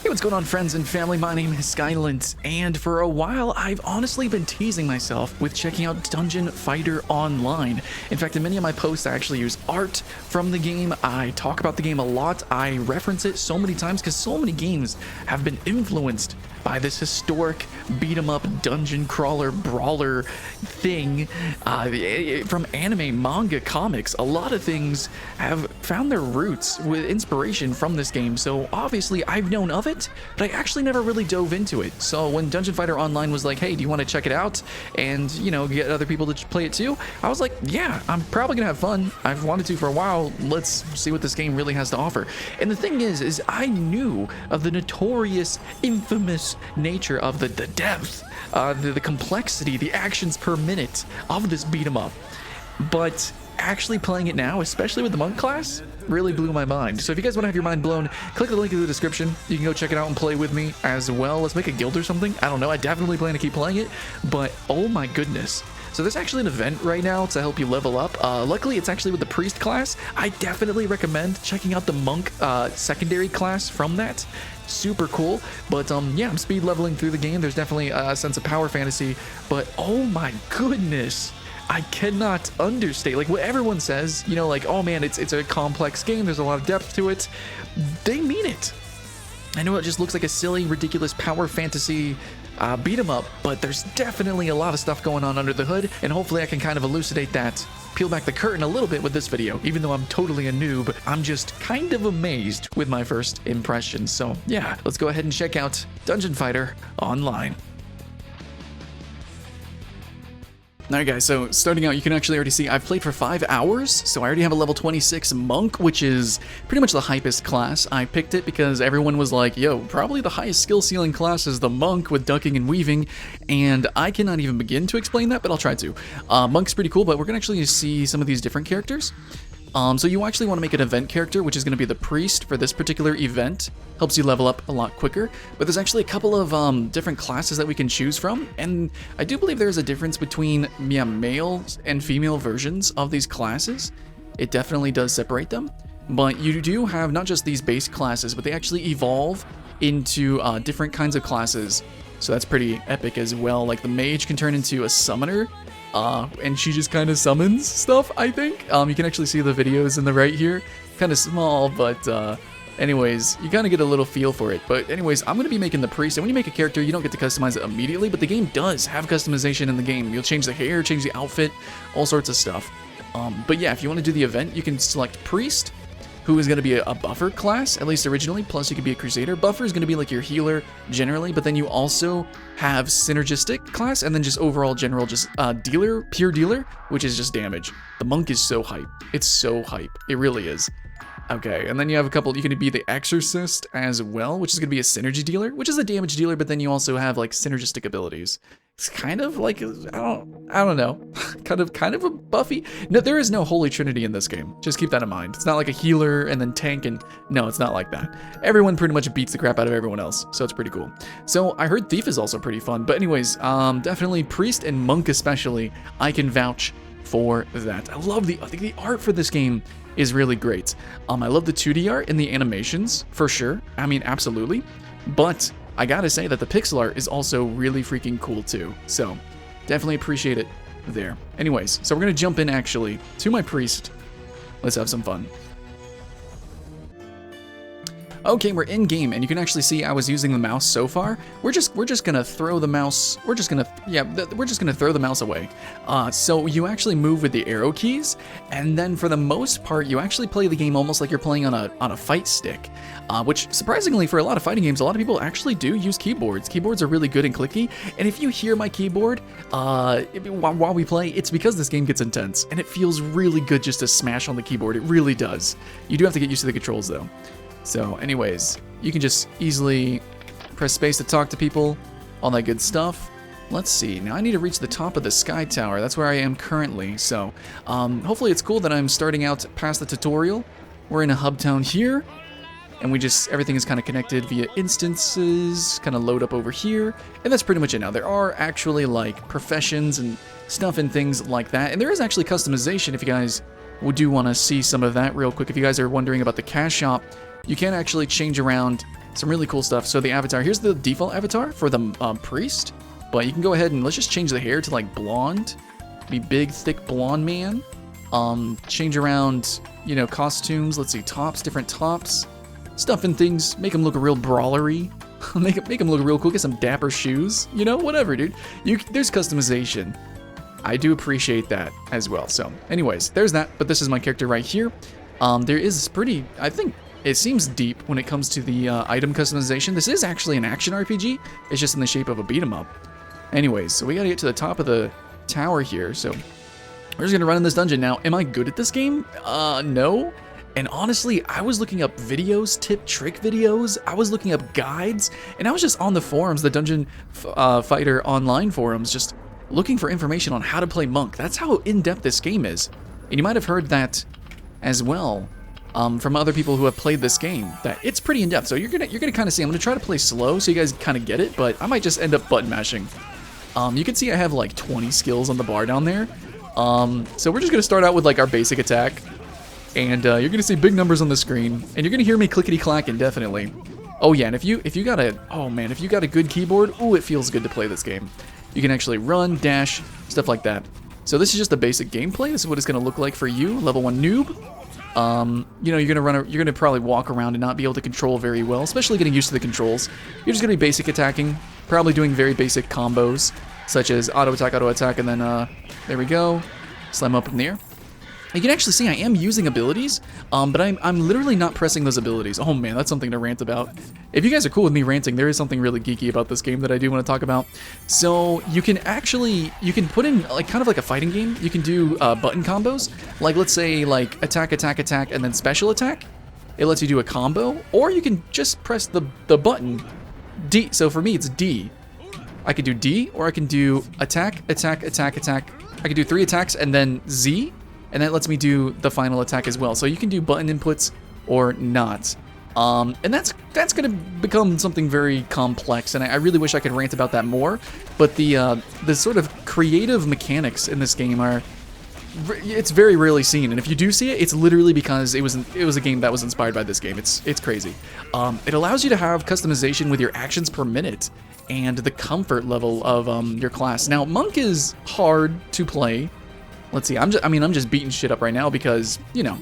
Hey, what's going on, friends and family? My name is Skylent, and for a while I've honestly been teasing myself with checking out Dungeon Fighter Online. In fact, in many of my posts I actually use art from the game. I talk about the game a lot. I reference it so many times because so many games have been influenced by this historic beat-em-up dungeon crawler brawler thing from anime, manga, comics. A lot of things have found their roots with inspiration from this game, so obviously I've known of it, but I actually never really dove into it. So when Dungeon Fighter Online was like, hey, do you want to check it out and, you know, get other people to play it too, I was like, yeah, I'm probably gonna have fun. I've wanted to for a while. Let's see what this game really has to offer. And the thing is I knew of the notorious, infamous nature of the depth, the complexity, the actions per minute of this beat 'em up, but actually playing it now, especially with the monk class, really blew my mind. So if you guys want to have your mind blown, click the link in the description. You can go check it out and play with me as well. Let's make a guild or something. I don't know. I definitely plan to keep playing it, but oh my goodness. So there's actually an event right now to help you level up. Luckily, it's actually with the priest class. I definitely recommend checking out the monk secondary class from that. Super cool. But yeah, I'm speed leveling through the game. There's definitely a sense of power fantasy, but oh my goodness, I cannot understate, like, what everyone says, you know, like, oh man, it's a complex game, there's a lot of depth to it. They mean it. I know it just looks like a silly, ridiculous power fantasy beat 'em up, but there's definitely a lot of stuff going on under the hood, and hopefully I can kind of elucidate that, peel back the curtain a little bit with this video. Even though I'm totally a noob, I'm just kind of amazed with my first impressions. So yeah, let's go ahead and check out Dungeon Fighter Online. Alright guys, so starting out, you can actually already see I've played for 5 hours, so I already have a level 26 monk, which is pretty much the hypest class. I picked it because everyone was like, yo, probably the highest skill ceiling class is the monk with ducking and weaving, and I cannot even begin to explain that, but I'll try to. Monk's pretty cool, but we're gonna actually see some of these different characters. So you actually want to make an event character, which is going to be the priest for this particular event. Helps you level up a lot quicker. But there's actually a couple of different classes that we can choose from, and I do believe there's a difference between male and female versions of these classes. It definitely does separate them, but you do have not just these base classes, but they actually evolve into different kinds of classes. So that's pretty epic as well. Like the mage can turn into a summoner. And she just kind of summons stuff, I think. You can actually see the videos in the right here. Kind of small, but anyways, you kind of get a little feel for it. But anyways, I'm going to be making the priest. And when you make a character, you don't get to customize it immediately, but the game does have customization in the game. You'll change the hair, change the outfit, all sorts of stuff. But yeah, if you want to do the event, you can select priest, who is going to be a buffer class, at least originally, plus you could be a crusader. Buffer is going to be like your healer generally, but then you also have synergistic class, and then just overall general just dealer, pure dealer, which is just damage. The monk is so hype. It's so hype. It really is. Okay, and then you have a couple, you can be the exorcist as well, which is going to be a synergy dealer, which is a damage dealer, but then you also have like synergistic abilities. It's kind of like, I don't know, kind of a Buffy. No, there is no Holy Trinity in this game. Just keep that in mind. It's not like a healer and then tank, and no, it's not like that. Everyone pretty much beats the crap out of everyone else, so it's pretty cool. So I heard Thief is also pretty fun, but anyways, definitely Priest and Monk especially, I can vouch for that. I love I think the art for this game is really great. I love the 2D art and the animations, for sure. I mean, absolutely. But I gotta say that the pixel art is also really freaking cool too. So definitely appreciate it there. Anyways, so we're gonna jump in actually to my priest. Let's have some fun. Okay, we're in game, and you can actually see I was using the mouse so far. We're just gonna throw the mouse. We're just gonna throw the mouse away. So you actually move with the arrow keys, and then for the most part, you actually play the game almost like you're playing on a fight stick. Which surprisingly for a lot of fighting games, a lot of people actually do use keyboards. Keyboards are really good and clicky, and if you hear my keyboard while we play, it's because this game gets intense, and it feels really good just to smash on the keyboard. It really does. You do have to get used to the controls though. So anyways, you can just easily press space to talk to people, all that good stuff. Let's see, now I need to reach the top of the sky tower. That's where I am currently, so hopefully it's cool that I'm starting out past the tutorial. We're in a hub town here, and everything is kind of connected via instances, kind of load up over here, and that's pretty much it now. There are actually like professions and stuff and things like that, and there is actually customization if you guys do want to see some of that real quick. If you guys are wondering about the cash shop, you can actually change around Some really cool stuff. So the avatar, here's the default avatar for the priest. But you can go ahead and let's just change the hair to like blonde. Be big, thick blonde man. Change around, you know, costumes. Let's see, tops, different tops. Stuff and things. Make him look real brawlery. make him look real cool. Get some dapper shoes. You know, whatever, dude. There's customization. I do appreciate that as well. So, anyways, there's that. But this is my character right here. There is pretty, I think, it seems deep when it comes to the item customization. This is actually an action RPG. It's just in the shape of a beat 'em up. Anyways, so we gotta get to the top of the tower here. So we're just gonna run in this dungeon now. Am I good at this game? No. And honestly, I was looking up videos, trick videos. I was looking up guides, and I was just on the forums, the Dungeon Fighter online forums, just looking for information on how to play Monk. That's how in-depth this game is. And you might have heard that as well from other people who have played this game, that it's pretty in-depth. So you're gonna kind of see. I'm gonna try to play slow so you guys kind of get it, but I might just end up button mashing. You can see I have like 20 skills on the bar down there. So we're just gonna start out with like our basic attack, and you're gonna see big numbers on the screen, and you're gonna hear me clickety clack indefinitely. Oh yeah, and if you got a good keyboard, ooh, it feels good to play this game. You can actually run, dash, stuff like that. So this is just the basic gameplay. This is what it's gonna look like for you, level 1 noob. You know, you're gonna probably walk around and not be able to control very well, especially getting used to the controls. You're just gonna be basic attacking, probably doing very basic combos, such as auto attack, and then there we go, slam up in the air. You can actually see I am using abilities, but I'm literally not pressing those abilities. Oh man, that's something to rant about. If you guys are cool with me ranting, there is something really geeky about this game that I do want to talk about. So you can put in like kind of like a fighting game. You can do button combos, like let's say like attack, and then special attack. It lets you do a combo, or you can just press the button D. So for me, it's D. I can do D, or I can do attack. I can do 3 attacks and then Z. And that lets me do the final attack as well. So you can do button inputs or not. And that's going to become something very complex, and I really wish I could rant about that more. But the sort of creative mechanics in this game it's very rarely seen. And if you do see it, it's literally because it was a game that was inspired by this game. It's crazy. It allows you to have customization with your actions per minute and the comfort level of your class. Now, Monk is hard to play. Let's see, I'm just beating shit up right now because, you know,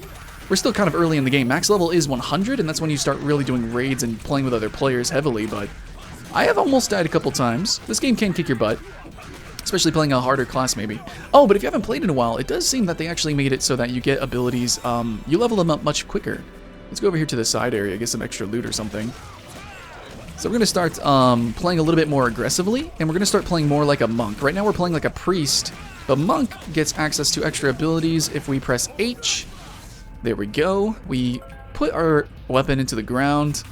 we're still kind of early in the game. Max level is 100, and that's when you start really doing raids and playing with other players heavily, but I have almost died a couple times. This game can kick your butt, especially playing a harder class maybe. Oh, but if you haven't played in a while, it does seem that they actually made it so that you get abilities, you level them up much quicker. Let's go over here to the side area, get some extra loot or something. So we're going to start playing a little bit more aggressively, and we're going to start playing more like a monk. Right now we're playing like a priest. But Monk gets access to extra abilities if we press H. There we go. We put our weapon into the ground.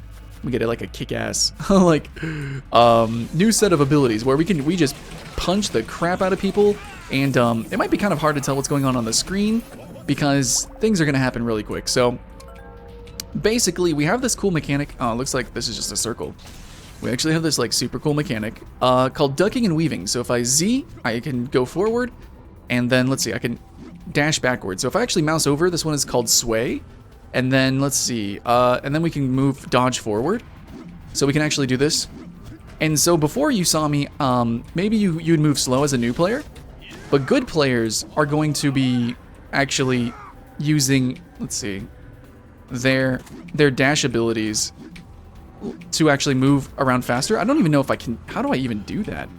We get it like a kick-ass, like, new set of abilities where we just punch the crap out of people. And it might be kind of hard to tell what's going on the screen because things are going to happen really quick. So basically, we have this cool mechanic. Oh, it looks like this is just a circle. We actually have this like super cool mechanic called ducking and weaving. So if I Z, I can go forward, and then let's see, I can dash backwards. So if I actually mouse over, this one is called sway, and then let's see, and then we can move dodge forward. So we can actually do this. And so before you saw me, maybe you'd move slow as a new player, but good players are going to be actually using, let's see, their dash abilities to actually move around faster. I don't even know if I can. How do I even do that?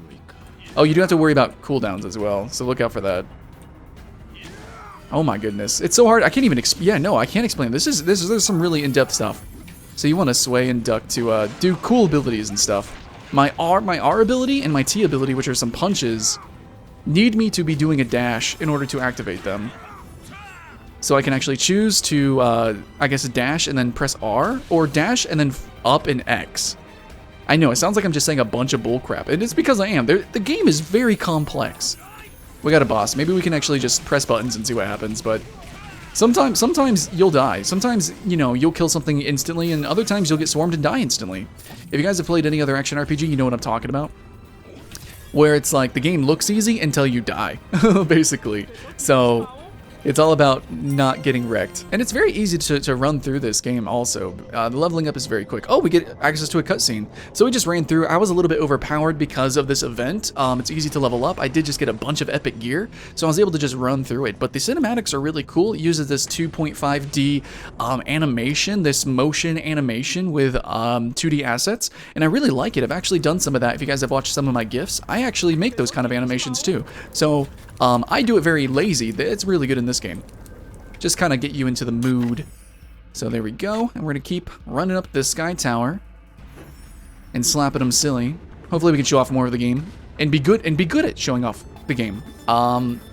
Oh, you do have to worry about cooldowns as well, so look out for that. Oh my goodness, it's so hard. I can't even. Yeah, no, I can't explain. There's some really in-depth stuff. So you want to sway and duck to do cool abilities and stuff. My R ability and my T ability, which are some punches, need me to be doing a dash in order to activate them. So I can actually choose to, I guess, dash and then press R, or dash and then up and X. I know, it sounds like I'm just saying a bunch of bullcrap, and it's because I am. The game is very complex. We got a boss. Maybe we can actually just press buttons and see what happens, but sometimes you'll die. Sometimes, you know, you'll kill something instantly, and other times you'll get swarmed and die instantly. If you guys have played any other action RPG, you know what I'm talking about. Where it's like the game looks easy until you die, basically. So It's all about not getting wrecked. And it's very easy to run through this game also. The leveling up is very quick. Oh, we get access to a cutscene. So we just ran through. I was a little bit overpowered because of this event. It's easy to level up. I did just get a bunch of epic gear, so I was able to just run through it. But the cinematics are really cool. It uses this 2.5D animation, this motion animation with 2D assets, and I really like it. I've actually done some of that. If you guys have watched some of my GIFs, I actually make those kind of animations too. So I do it very lazy. It's really good in this game. Just kind of get you into the mood. So there we go, and we're gonna keep running up this sky tower and slapping them silly. Hopefully we can show off more of the game and be good at showing off the game.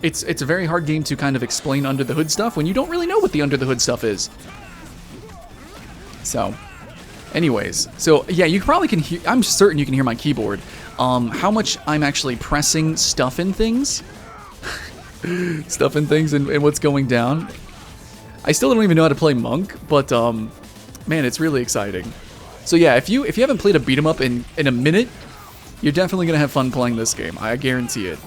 It's a very hard game to kind of explain under the hood stuff when you don't really know what the under the hood stuff is. So, anyways, so yeah, you probably can hear. I'm certain you can hear my keyboard. How much I'm actually pressing stuff in things. And what's going down. I still don't even know how to play Monk, but man, it's really exciting. So yeah, if you haven't played a beat 'em up in a minute, you're definitely gonna have fun playing this game. I guarantee it.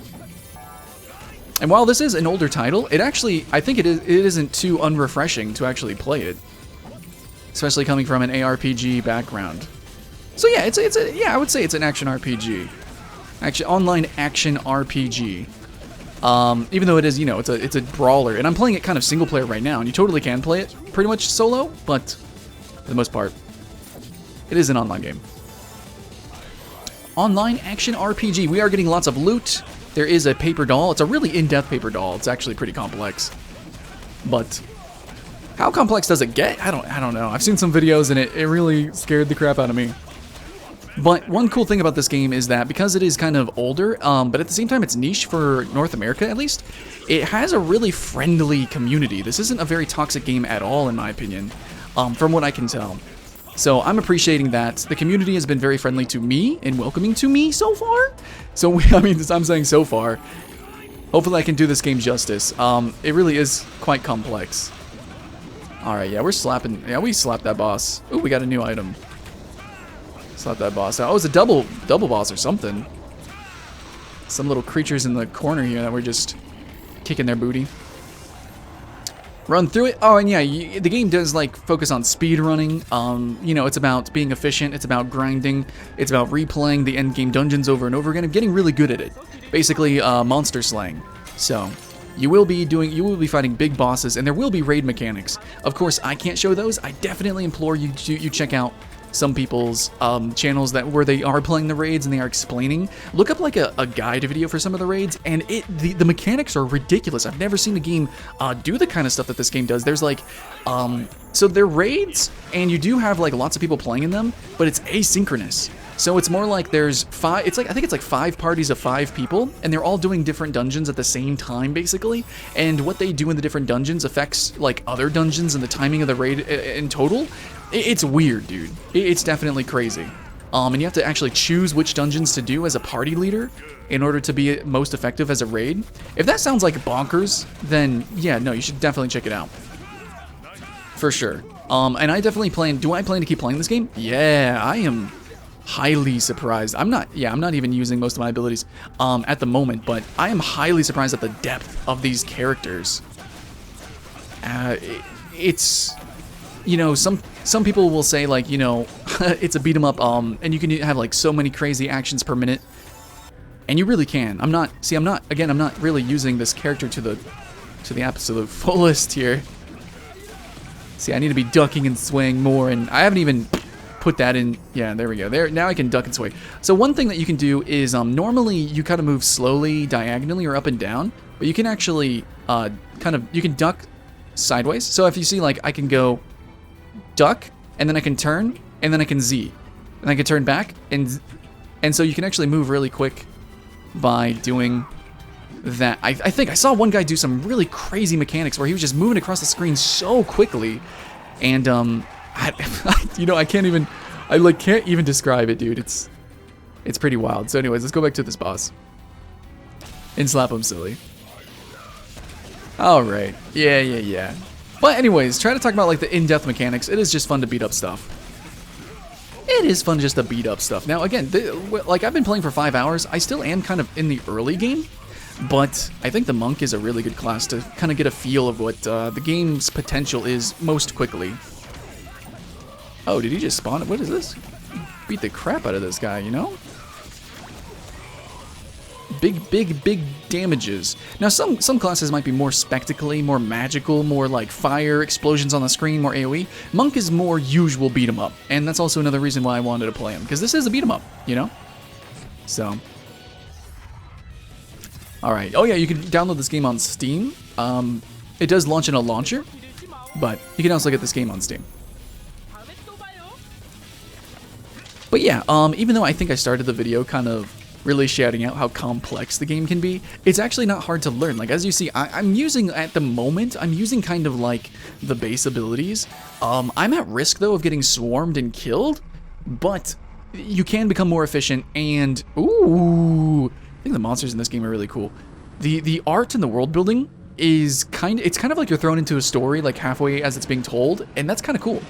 And while this is an older title, it actually, I think it isn't too unrefreshing to actually play it, especially coming from an ARPG background. So yeah, I would say it's an action RPG, online action RPG. Even though it is, it's a brawler, and I'm playing it kind of single player right now, and you totally can play it pretty much solo, but for the most part, it is an online game. Online action RPG. We are getting lots of loot. There is a paper doll. It's a really in-depth paper doll. It's actually pretty complex. But how complex does it get? I don't know. I've seen some videos, and it really scared the crap out of me. But one cool thing about this game is that because it is kind of older, but at the same time it's niche for North America at least, it has a really friendly community. This isn't a very toxic game at all, in my opinion, from what I can tell. So I'm appreciating that. The community has been very friendly to me and welcoming to me so far. So, I'm saying so far. Hopefully I can do this game justice. It really is quite complex. Alright, yeah, we slapped that boss. Ooh, we got a new item. Slap that boss out. Oh, it's a double boss or something. Some little creatures in the corner here that we're just kicking their booty. Run through it. Oh, and yeah, the game does like focus on speed running. It's about being efficient. It's about grinding. It's about replaying the end game dungeons over and over again and getting really good at it. Basically, monster slaying. So you will be fighting big bosses, and there will be raid mechanics. Of course, I can't show those. I definitely implore you to check out some people's channels where they are playing the raids and they are explaining. Look up like a guide video for some of the raids, and the mechanics are ridiculous. I've never seen a game do the kind of stuff that this game does. There's like, so they're raids, and you do have like lots of people playing in them, but it's asynchronous. So it's more like there's I think it's like 5 parties of 5 people, and they're all doing different dungeons at the same time, basically. And what they do in the different dungeons affects like other dungeons and the timing of the raid in total. It's weird, dude. It's definitely crazy. And you have to actually choose which dungeons to do as a party leader in order to be most effective as a raid. If that sounds like bonkers, then yeah, no, you should definitely check it out. For sure. And I definitely do I plan to keep playing this game? Yeah, I am highly surprised. I'm not even using most of my abilities at the moment, but I am highly surprised at the depth of these characters. It's, some people will say like, it's a beat 'em up, and you can have like so many crazy actions per minute, and you really can. I'm not really using this character to the absolute fullest here. See, I need to be ducking and swaying more, and I haven't even put that in. Yeah, there we go. There, now I can duck and sway. So one thing that you can do is normally you kind of move slowly diagonally or up and down, but you can actually you can duck sideways. So if you see, like, I can go duck, and then I can turn, and then I can Z, and I can turn back, and so you can actually move really quick by doing that. I think I saw one guy do some really crazy mechanics where he was just moving across the screen so quickly, and I can't even describe it, dude. It's pretty wild. So anyways, let's go back to this boss and slap him silly. All right, yeah. But anyways, try to talk about like the in-depth mechanics. It is just fun to beat up stuff. It is fun just to beat up stuff. Now again, like I've been playing for 5 hours. I still am kind of in the early game. But I think the monk is a really good class to kind of get a feel of what the game's potential is most quickly. Oh, did he just spawn? What is this? Beat the crap out of this guy, you know? Big damages. Now, some classes might be more spectacly, more magical, more like fire, explosions on the screen, more AoE. Monk is more usual beat 'em up, and that's also another reason why I wanted to play him, because this is a beat 'em up, you know? So, all right. Oh yeah, you can download this game on Steam. It does launch in a launcher, but you can also get this game on Steam. But yeah, even though I think I started the video kind of really shouting out how complex the game can be, it's actually not hard to learn. Like, as you see, I'm using, at the moment, I'm using kind of like the base abilities. I'm at risk, though, of getting swarmed and killed, but you can become more efficient, and, ooh, I think the monsters in this game are really cool. The art and the world building is it's kind of like you're thrown into a story, like halfway as it's being told, and that's kind of cool.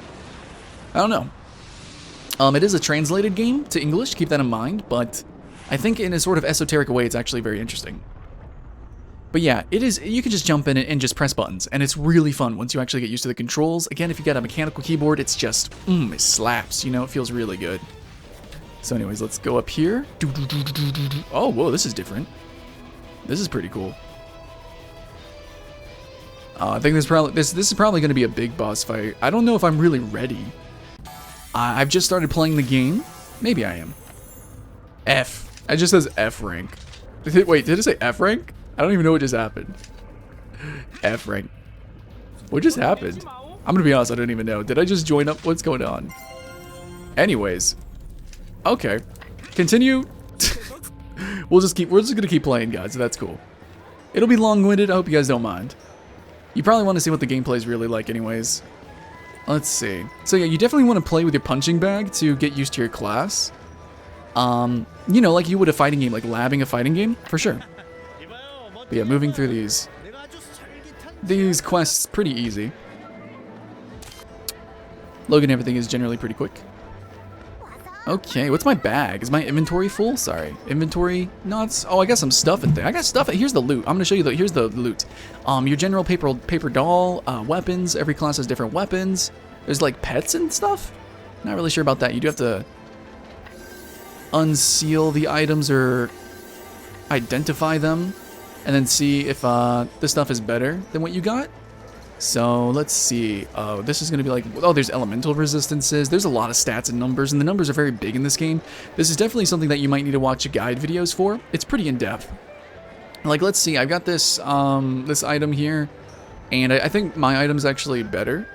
I don't know. It is a translated game to English, keep that in mind, but I think in a sort of esoteric way, it's actually very interesting. But yeah, it is. You can just jump in and just press buttons, and it's really fun once you actually get used to the controls. Again, if you got a mechanical keyboard, it's just, it slaps, you know, it feels really good. So anyways, let's go up here. Oh, whoa, this is different. This is pretty cool. I think this is probably going to be a big boss fight. I don't know if I'm really ready. I've just started playing the game. Maybe I am. F. It just says F rank. Wait, did it say F rank? I don't even know what just happened. F rank. What just happened? I'm gonna be honest, I don't even know. Did I just join up? What's going on? Anyways. Okay. Continue. We're just gonna keep playing, guys. So that's cool. It'll be long-winded. I hope you guys don't mind. You probably want to see what the gameplay is really like anyways. Let's see. So yeah, you definitely want to play with your punching bag to get used to your class. You know, like you would a fighting game, like labbing a fighting game, for sure. But yeah, moving through these quests, pretty easy. Loading everything is generally pretty quick. Okay, what's my bag? Is my inventory full? Sorry. Inventory? No, it's... Oh, I got some stuff in there. I got stuff. Here's the loot. I'm going to show you here's the loot. Your general paper doll, weapons. Every class has different weapons. There's like pets and stuff. Not really sure about that. You do have to unseal the items or identify them and then see if this stuff is better than what you got. So let's see. Oh, this is going to be like, oh, there's elemental resistances. There's a lot of stats and numbers, and the numbers are very big in this game. This is definitely something that you might need to watch guide videos for. It's pretty in-depth. Like, let's see. I've got this this item here, and I think my item's actually better,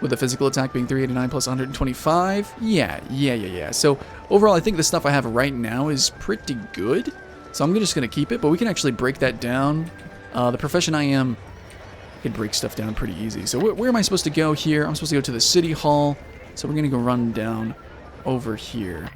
with the physical attack being 389 plus 125. Yeah. So overall, I think the stuff I have right now is pretty good. So I'm just going to keep it, but we can actually break that down. The profession I am... Could break stuff down pretty easy. So where am I supposed to go here? I'm supposed to go to the city hall. So we're gonna go run down over here.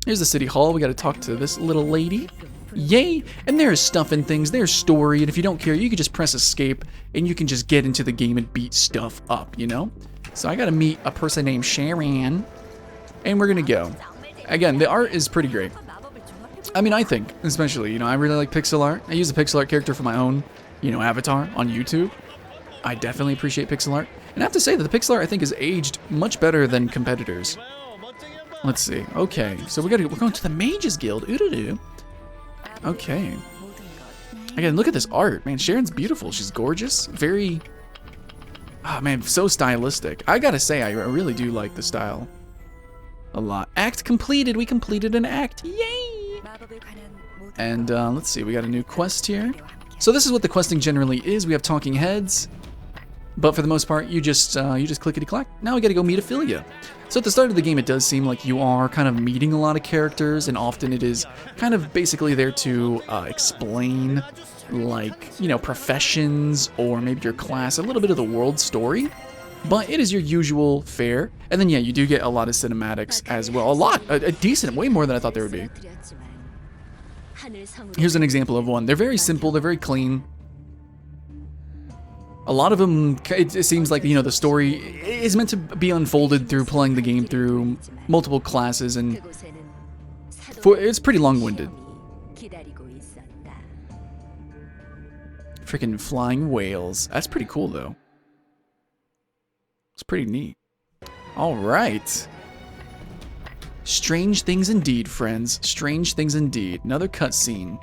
Here's the city hall. We gotta talk to this little lady. Yay! And there's stuff and things. There's story. And if you don't care, you can just press escape and you can just get into the game and beat stuff up, you know? So I gotta meet a person named Sharon. And we're gonna go. Again, the art is pretty great. I mean, I think, especially, you know, I really like pixel art. I use a pixel art character for my own, you know, avatar on YouTube. I definitely appreciate pixel art. And I have to say that the pixel art, I think, is aged much better than competitors. Let's see. Okay, so we're going to the Mages Guild. Ooh-doo-doo. Okay. Again, look at this art. Man, Sharon's beautiful. She's gorgeous. Very... Oh, man, so stylistic. I gotta say, I really do like the style a lot. Act completed. We completed an act. Yay! And let's see. We got a new quest here. So this is what the questing generally is. We have talking heads, but for the most part, you just clickety-clack. Now we gotta go meet Ophelia. So at the start of the game, it does seem like you are kind of meeting a lot of characters, and often it is kind of basically there to explain, like, you know, professions or maybe your class, a little bit of the world story. But it is your usual fare. And then, yeah, you do get a lot of cinematics as well. A decent, way more than I thought there would be. Here's an example of one. They're very simple, they're very clean. A lot of them, it seems like, you know, the story is meant to be unfolded through playing the game through multiple classes, and it's pretty long-winded. Freaking flying whales. That's pretty cool, though. It's pretty neat. All right. Strange things indeed, friends. Strange things indeed. Another cutscene.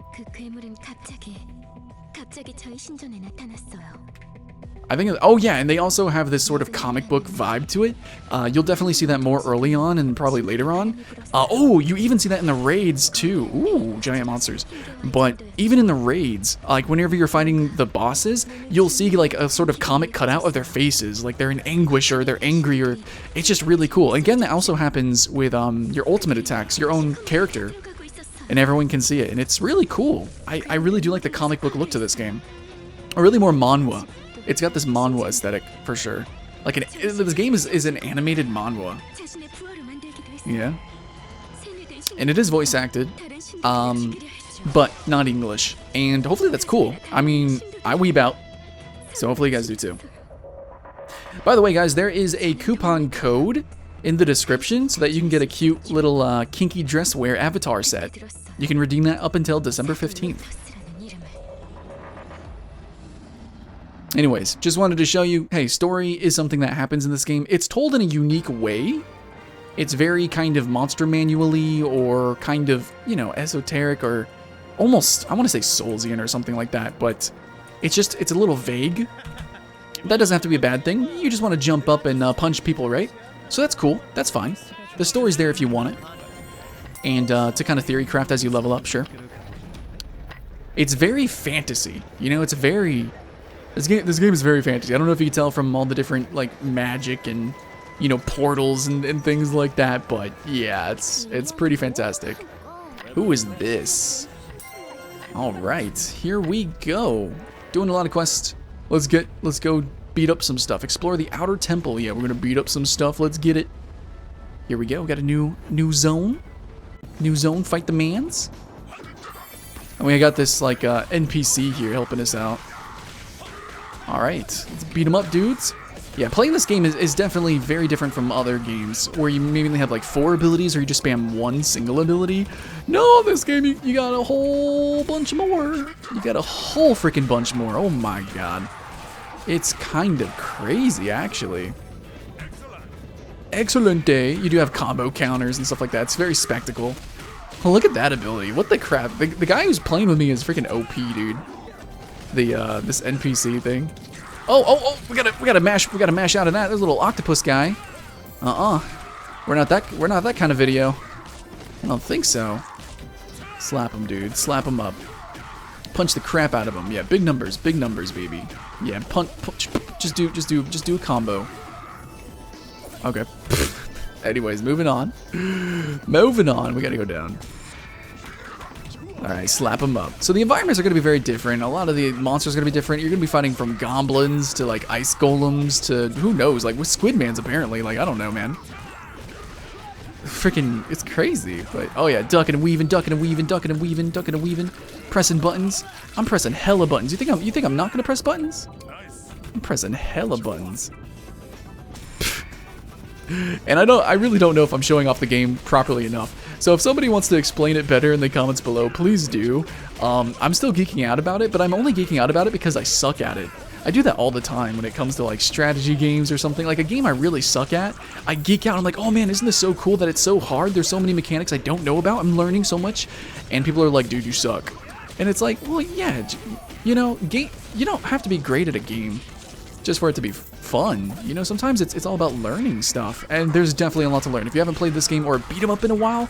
I think, oh yeah, and they also have this sort of comic book vibe to it. You'll definitely see that more early on and probably later on. Oh, you even see that in the raids too. Ooh, giant monsters. But even in the raids, like whenever you're fighting the bosses, you'll see like a sort of comic cutout of their faces, like they're in anguish or they're angry, or it's just really cool. Again, that also happens with your ultimate attacks, your own character, and everyone can see it, and it's really cool. I really do like the comic book look to this game, or really more manhwa. It's got this manhwa aesthetic, for sure. Like, this game is an animated manhwa. Yeah. And it is voice acted, but not English. And hopefully that's cool. I mean, I weeb out, so hopefully you guys do too. By the way, guys, there is a coupon code in the description so that you can get a cute little kinky dress wear avatar set. You can redeem that up until December 15th. Anyways, just wanted to show you, hey, story is something that happens in this game. It's told in a unique way. It's very kind of monster manually, or kind of, you know, esoteric, or almost, I want to say Soulsian or something like that, but it's a little vague. That doesn't have to be a bad thing. You just want to jump up and punch people, right? So that's cool. That's fine. The story's there if you want it. And to kind of theory craft as you level up, sure. It's very fantasy. You know, it's very... This game is very fantasy. I don't know if you can tell from all the different, like, magic and, you know, portals and things like that, but yeah, it's pretty fantastic. Who is this? Alright, here we go. Doing a lot of quests. Let's go beat up some stuff. Explore the outer temple. Yeah, we're gonna beat up some stuff. Let's get it. Here we go. We got a new zone. New zone, fight the mans. And we got this, like, NPC here helping us out. Alright, let's beat them up, dudes. Yeah, playing this game is definitely very different from other games where you maybe only have like 4 abilities or you just spam one single ability. No, this game, you got a whole bunch more. You got a whole freaking bunch more. Oh my god. It's kind of crazy, actually. Excellent day. You do have combo counters and stuff like that. It's very spectacle. Oh, look at that ability. What the crap? The guy who's playing with me is freaking OP, dude. This NPC thing. Oh, we gotta mash out of that. There's a little octopus guy. We're not that kind of video. I don't think so. Slap him, dude. Slap him up. Punch the crap out of him. Yeah, big numbers, baby. Yeah, punch. Just do a combo. Okay. Anyways, moving on. Moving on. We gotta go down. Alright, slap them up. So the environments are going to be very different. A lot of the monsters are going to be different. You're going to be fighting from goblins to, like, ice golems to, who knows, like, with Squidmans, apparently. Like, I don't know, man. Freaking, it's crazy. But, oh yeah, ducking and weaving, pressing buttons. I'm pressing hella buttons. You think I'm not going to press buttons? I'm pressing hella buttons. And I really don't know if I'm showing off the game properly enough. So if somebody wants to explain it better in the comments below, please do. I'm still geeking out about it, but I'm only geeking out about it because I suck at it. I do that all the time when it comes to like strategy games or something. Like a game I really suck at, I geek out. I'm like, oh man, isn't this so cool that it's so hard? There's so many mechanics I don't know about. I'm learning so much. And people are like, dude, you suck. And it's like, well, yeah, you know, you don't have to be great at a game just for it to be fun. You know, sometimes it's all about learning stuff, and there's definitely a lot to learn. If you haven't played this game or beat 'em up in a while,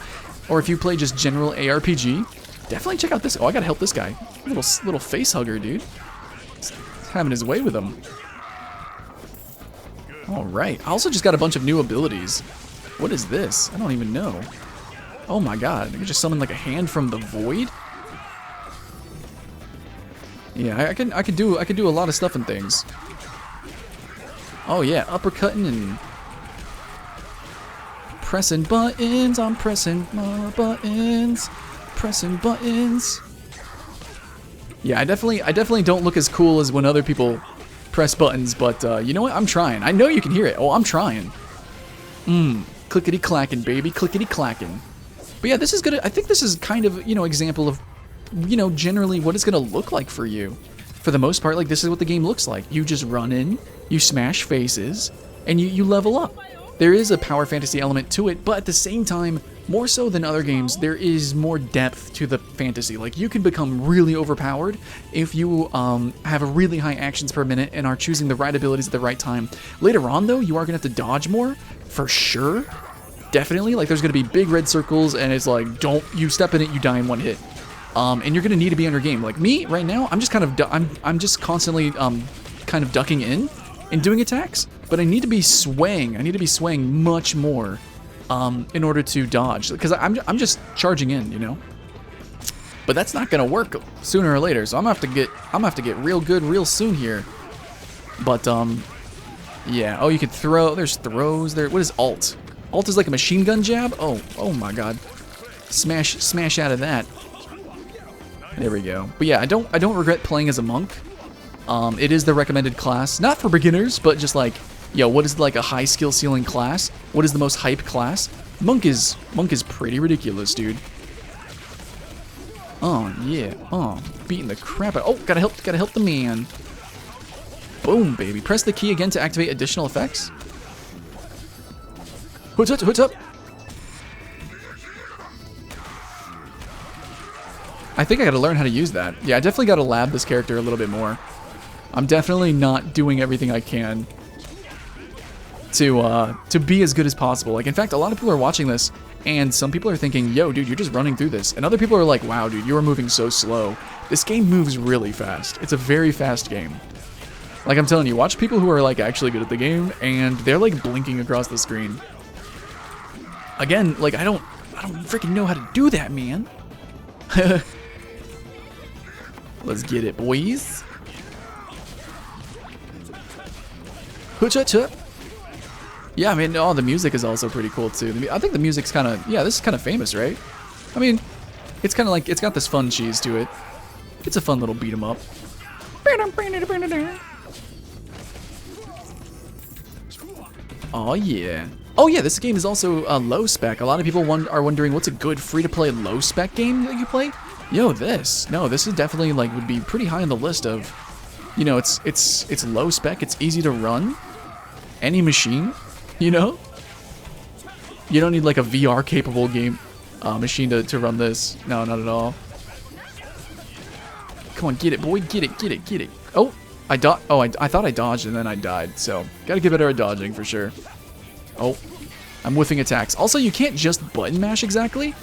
or if you play just general ARPG, definitely check out this. Oh, I gotta help this guy. Little face hugger, dude. He's having his way with him. All right. I also just got a bunch of new abilities. What is this? I don't even know. Oh my god! I can just summon like a hand from the void. Yeah, I could do a lot of stuff and things. Oh yeah, uppercutting and pressing buttons. I'm pressing more buttons. Pressing buttons. Yeah, I definitely don't look as cool as when other people press buttons, but you know what? I'm trying. I know you can hear it. Oh, I'm trying. Clickety clacking, baby, clickety clacking. But yeah, this is good. I think this is kind of, you know, example of, you know, generally what it's gonna look like for you. for the most part, like, this is what the game looks like. You just run in, you smash faces, and you level up. There is a power fantasy element to it, but at the same time, more so than other games, there is more depth to the fantasy. Like, you can become really overpowered if you have a really high actions per minute and are choosing the right abilities at the right time. Later on, though, you are going to have to dodge more, for sure. Definitely. Like, there's going to be big red circles, and it's like, don't you step in it, you die in one hit. And you're going to need to be on your game. Like me, right now, I'm just kind of, I'm just constantly kind of ducking in and doing attacks. But I need to be swaying. I need to be swaying much more in order to dodge, because I'm just charging in, you know. But that's not gonna work sooner or later. So I'm gonna have to get real good real soon here. But yeah. Oh, you can throw. There's throws there. What is alt? Alt is like a machine gun jab. Oh my God. Smash out of that. There we go. But yeah, I don't regret playing as a monk. It is the recommended class, not for beginners, but just like, yo, what is like a high skill ceiling class? What is the most hype class? Monk is pretty ridiculous, dude. Oh yeah. Oh, beating the crap out. Oh, gotta help the man. Boom, baby. Press the key again to activate additional effects. What's up? I think I gotta learn how to use that. Yeah, I definitely gotta lab this character a little bit more. I'm definitely not doing everything I can to be as good as possible. Like, in fact, a lot of people are watching this, and some people are thinking, yo, dude, you're just running through this. And other people are like, wow, dude, you are moving so slow. This game moves really fast. It's a very fast game. Like, I'm telling you, watch people who are, like, actually good at the game, and they're, like, blinking across the screen. Again, like, I don't freaking know how to do that, man. Let's get it, boys. Yeah, I mean, oh, the music is also pretty cool, too. I think the music's kind of, yeah, this is kind of famous, right? I mean, it's kind of like, it's got this fun cheese to it. It's a fun little beat 'em up. Oh, yeah. Oh, yeah, this game is also low spec. A lot of people are wondering, what's a good free-to-play low-spec game that you play? Yo, this. No, this is definitely, like, would be pretty high on the list of, you know, it's low spec, it's easy to run. Any machine, you know? You don't need, like, a VR-capable game machine to run this. No, not at all. Come on, get it, boy. Get it. Oh, I thought I dodged and then I died, so gotta get better at dodging for sure. Oh, I'm whiffing attacks. Also, you can't just button mash exactly,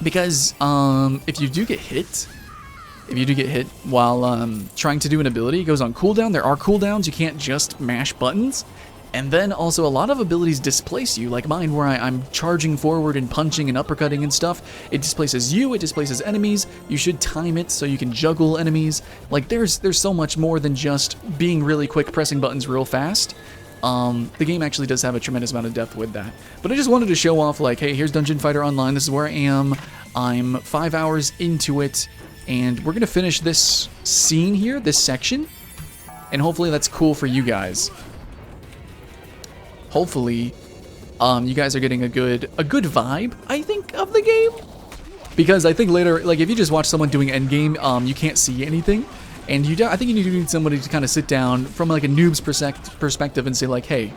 because if you do get hit while trying to do an ability, it goes on cooldown. There are cooldowns. You can't just mash buttons. And then also a lot of abilities displace you, like mine, where I'm charging forward and punching and uppercutting and stuff. It displaces you, it displaces enemies. You should time it so you can juggle enemies. Like, there's so much more than just being really quick, pressing buttons real fast. The game actually does have a tremendous amount of depth with that. But I just wanted to show off, like, hey, here's Dungeon Fighter Online. This is where I am. I'm 5 hours into it, and we're gonna finish this scene here, this section, and hopefully that's cool for you guys. Hopefully, you guys are getting a good vibe, I think, of the game. Because I think later, like, if you just watch someone doing endgame, you can't see anything. And I think you need somebody to kind of sit down from, like, a noob's perspective and say, like, hey,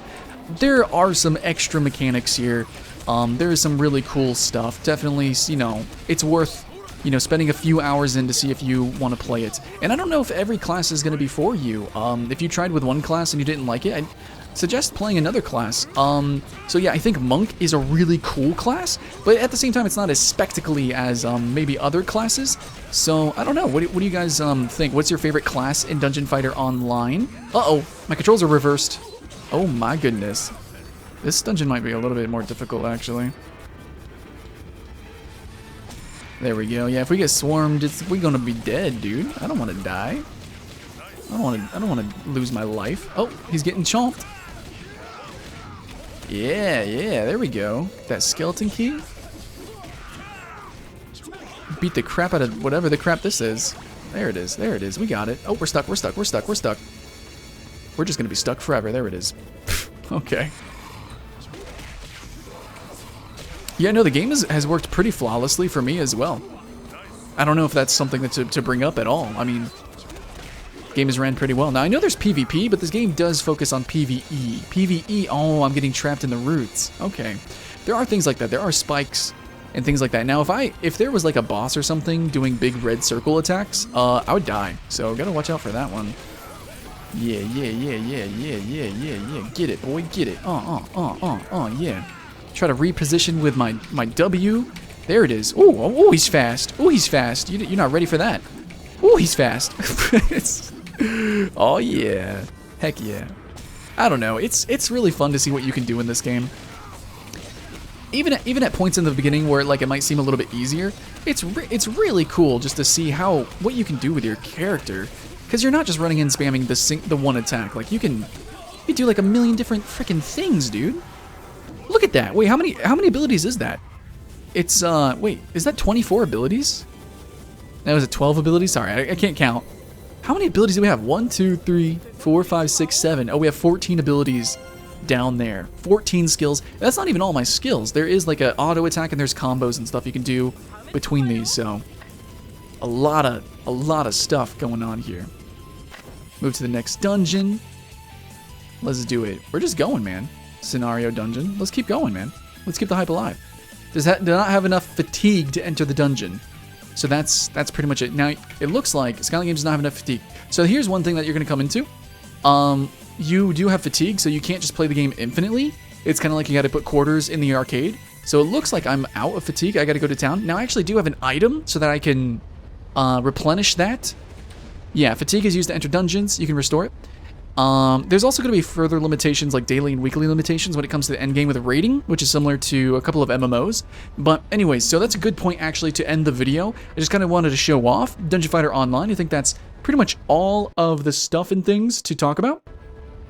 there are some extra mechanics here. There is some really cool stuff. Definitely, you know, it's worth, you know, spending a few hours in to see if you want to play it. And I don't know if every class is going to be for you. If you tried with one class and you didn't like it, I'd suggest playing another class. So yeah, I think Monk is a really cool class, but at the same time, it's not as spectacly as maybe other classes. So I don't know. What do you guys think? What's your favorite class in Dungeon Fighter Online? Uh-oh, my controls are reversed. Oh my goodness. This dungeon might be a little bit more difficult, actually. There we go. Yeah, if we get swarmed, we're gonna be dead, dude. I don't want to die. I don't want to lose my life. Oh, he's getting chomped. Yeah, there we go. That skeleton key. Beat the crap out of whatever the crap this is. There it is. We got it. Oh, we're stuck. We're just gonna be stuck forever. There it is. Okay. Yeah, no, the game has worked pretty flawlessly for me as well. I don't know if that's something to bring up at all. I mean, Game is ran pretty well. Now, I know there's PvP, but this game does focus on PvE. PvE, oh, I'm getting trapped in the roots. Okay. There are things like that. There are spikes and things like that. Now, if there was like a boss or something doing big red circle attacks, I would die. So, gotta watch out for that one. Yeah. Get it, boy, get it. Yeah. Try to reposition with my W. There it is. Oh, he's fast. Oh, he's fast. You're not ready for that. Oh, he's fast. Oh, yeah. Heck yeah. I don't know. It's really fun to see what you can do in this game. Even at points in the beginning where like it might seem a little bit easier, it's really cool just to see what you can do with your character, because you're not just running in spamming the one attack. Like you do like a million different freaking things, dude. Look at that. Wait, how many abilities is that? It's wait, is that 24 abilities? That was it 12 abilities? Sorry, I can't count. How many abilities do we have? 1, 2, 3, 4, 5, 6, 7. Oh, we have 14 abilities down there. 14 skills. That's not even all my skills. There is like an auto attack and there's combos and stuff you can do between these. So a lot of stuff going on here. Move to the next dungeon. Let's do it. We're just going, man. Scenario dungeon. Let's keep going, man. Let's keep the hype alive. Do not have enough fatigue to enter the dungeon. So that's pretty much it. Now, it looks like Skylent Games does not have enough fatigue. So here's one thing that you're going to come into. You do have fatigue, so you can't just play the game infinitely. It's kind of like you got to put quarters in the arcade. So it looks like I'm out of fatigue. I got to go to town. Now, I actually do have an item so that I can replenish that. Yeah, fatigue is used to enter dungeons. You can restore it. There's also going to be further limitations like daily and weekly limitations when it comes to the end game with a rating, which is similar to a couple of MMOs. But anyways, so that's a good point actually to end the video. I just kind of wanted to show off Dungeon Fighter Online. I think that's pretty much all of the stuff and things to talk about.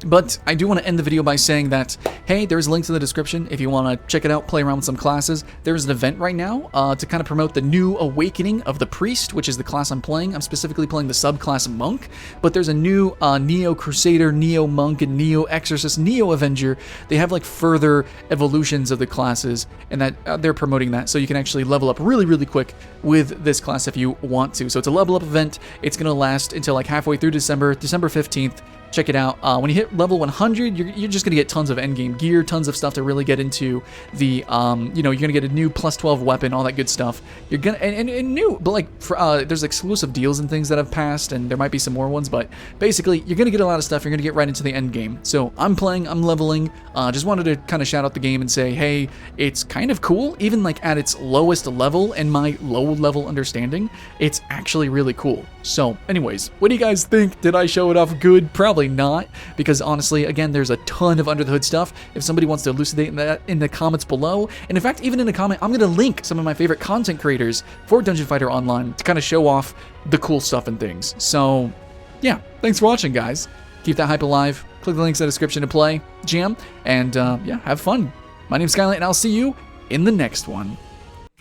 But I do want to end the video by saying that, hey, there's links in the description if you want to check it out, play around with some classes. There's an event right now to kind of promote the new awakening of the Priest, which is the class I'm playing. I'm specifically playing the subclass Monk, but there's a new Neo Crusader, Neo Monk, and Neo Exorcist, Neo Avenger. They have like further evolutions of the classes, and that they're promoting that, so you can actually level up really, really quick with this class if you want to. So it's a level up event. It's going to last until like halfway through December 15th. Check it out. When you hit level 100, you're just going to get tons of endgame gear, tons of stuff to really get into the, you're going to get a new plus 12 weapon, all that good stuff. You're going to, and new, but like, there's exclusive deals and things that have passed, and there might be some more ones, but basically, you're going to get a lot of stuff. You're going to get right into the end game. So I'm playing, I'm leveling. Just wanted to kind of shout out the game and say, hey, it's kind of cool, even like at its lowest level and my low level understanding, it's actually really cool. So anyways, what do you guys think? Did I show it off good? Probably not, because honestly, again, there's a ton of under the hood stuff. If somebody wants to elucidate that in the comments below, and in fact, even in a comment, I'm going to link some of my favorite content creators for Dungeon Fighter Online to kind of show off the cool stuff and things. So yeah, thanks for watching, guys. Keep that hype alive. Click the links in the description to play, jam, and yeah, have fun. My name's Skylent, and I'll see you in the next one.